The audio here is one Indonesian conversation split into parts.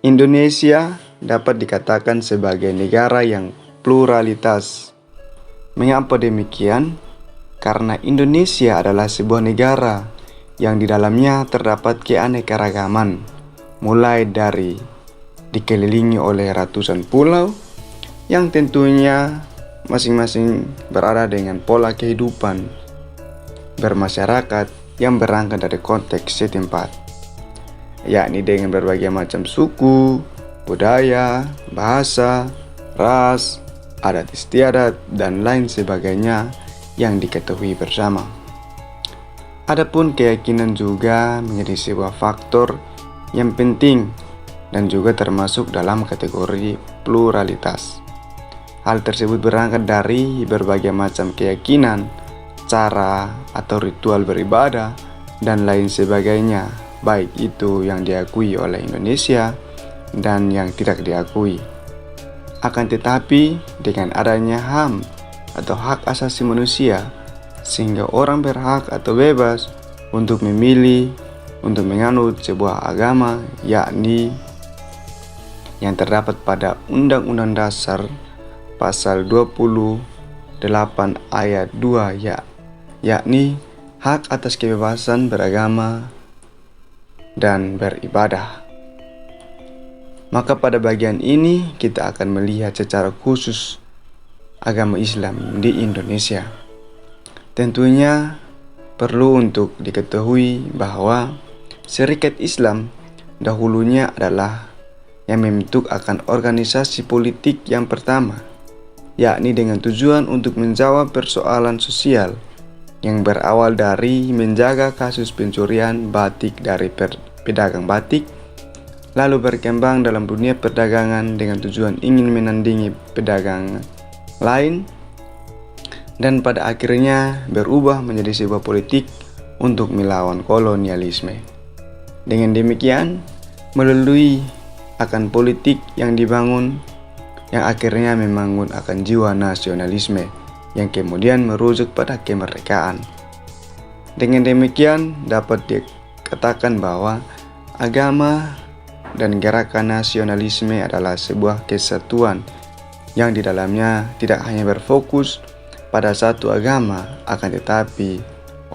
Indonesia dapat dikatakan sebagai negara yang pluralitas. Mengapa demikian? Karena Indonesia adalah sebuah negara yang di dalamnya terdapat keanekaragaman, mulai dari dikelilingi oleh ratusan pulau yang tentunya masing-masing berada dengan pola kehidupan bermasyarakat yang berangkat dari konteks setempat, yakni dengan berbagai macam suku, budaya, bahasa, ras, adat istiadat, dan lain sebagainya yang diketahui bersama. Adapun keyakinan juga menjadi sebuah faktor yang penting dan juga termasuk dalam kategori pluralitas. Hal tersebut berangkat dari berbagai macam keyakinan, cara atau ritual beribadah, dan lain sebagainya, baik itu yang diakui oleh Indonesia dan yang tidak diakui. Akan tetapi, dengan adanya HAM atau hak asasi manusia, sehingga orang berhak atau bebas untuk memilih, untuk menganut sebuah agama, yakni yang terdapat pada Undang-Undang Dasar Pasal 28 ayat 2 yakni hak atas kebebasan beragama dan beribadah. Maka pada bagian ini kita akan melihat secara khusus agama Islam di Indonesia. Tentunya perlu untuk diketahui bahwa Syarikat Islam dahulunya adalah yang membentuk akan organisasi politik yang pertama, yakni dengan tujuan untuk menjawab persoalan sosial yang berawal dari menjaga kasus pencurian batik dari pedagang batik, lalu berkembang dalam dunia perdagangan dengan tujuan ingin menandingi pedagang lain, dan pada akhirnya berubah menjadi sebuah politik untuk melawan kolonialisme. Dengan demikian, melalui akan politik yang dibangun, yang akhirnya membangun akan jiwa nasionalisme yang kemudian merujuk pada kemerdekaan. Dengan demikian dapat dikatakan bahwa agama dan gerakan nasionalisme adalah sebuah kesatuan yang di dalamnya tidak hanya berfokus pada satu agama, akan tetapi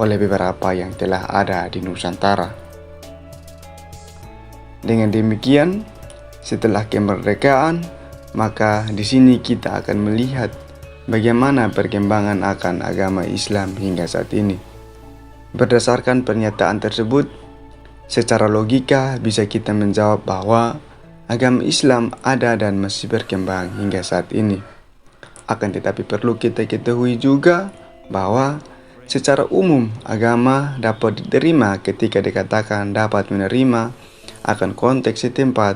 oleh beberapa yang telah ada di Nusantara. Dengan demikian, setelah kemerdekaan, maka di sini kita akan melihat bagaimana perkembangan akan agama Islam hingga saat ini. Berdasarkan pernyataan tersebut, secara logika bisa kita menjawab bahwa agama Islam ada dan masih berkembang hingga saat ini. Akan tetapi perlu kita ketahui juga bahwa secara umum agama dapat diterima ketika dikatakan dapat menerima akan konteks setempat,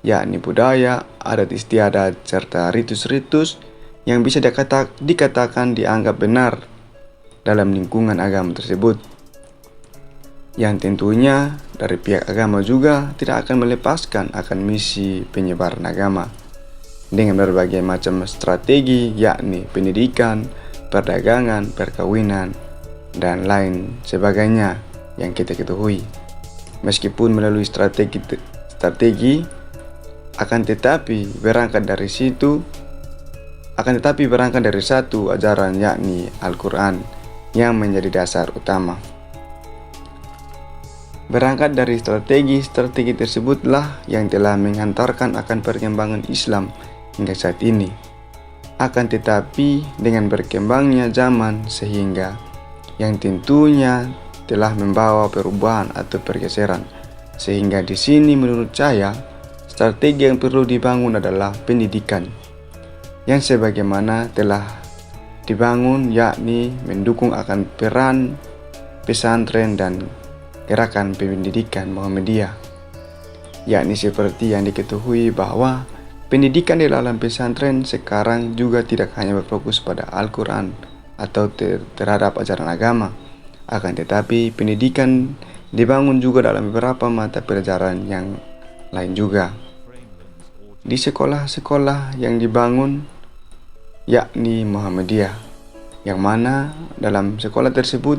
yakni budaya, adat istiadat, serta ritus-ritus yang bisa dikatakan dianggap benar dalam lingkungan agama tersebut. Yang tentunya dari pihak agama juga tidak akan melepaskan akan misi penyebaran agama dengan berbagai macam strategi, yakni pendidikan, perdagangan, perkawinan, dan lain sebagainya yang kita ketahui. Meskipun melalui strategi akan tetapi berangkat dari satu ajaran, yakni Al-Quran, yang menjadi dasar utama. Berangkat dari strategi tersebutlah yang telah menghantarkan akan perkembangan Islam hingga saat ini. Akan tetapi dengan berkembangnya zaman sehingga yang tentunya telah membawa perubahan atau pergeseran, sehingga di sini menurut saya strategi yang perlu dibangun adalah pendidikan yang sebagaimana telah dibangun, yakni mendukung akan peran pesantren dan gerakan pendidikan Muhammadiyah, yakni seperti yang diketahui bahwa pendidikan di dalam pesantren sekarang juga tidak hanya berfokus pada Al-Quran atau terhadap ajaran agama, akan tetapi pendidikan dibangun juga dalam beberapa mata pelajaran yang lain juga. Di sekolah-sekolah yang dibangun, yakni Muhammadiyah, yang mana dalam sekolah tersebut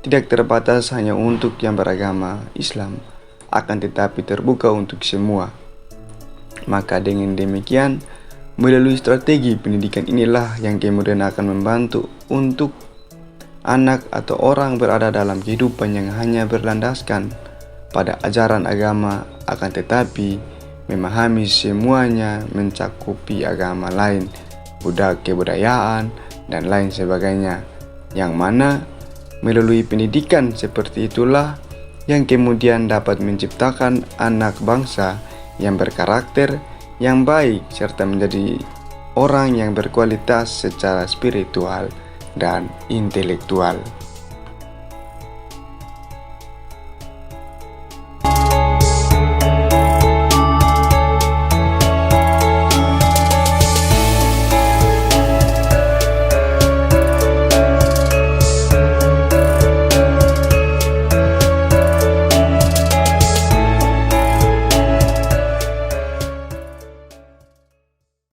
tidak terbatas hanya untuk yang beragama Islam, akan tetapi terbuka untuk semua. Maka dengan demikian, melalui strategi pendidikan inilah yang kemudian akan membantu untuk anak atau orang berada dalam kehidupan yang hanya berlandaskan pada ajaran agama, akan tetapi memahami semuanya, mencakupi agama lain, kebudayaan, dan lain sebagainya. Yang mana melalui pendidikan seperti itulah yang kemudian dapat menciptakan anak bangsa yang berkarakter yang baik serta menjadi orang yang berkualitas secara spiritual dan intelektual.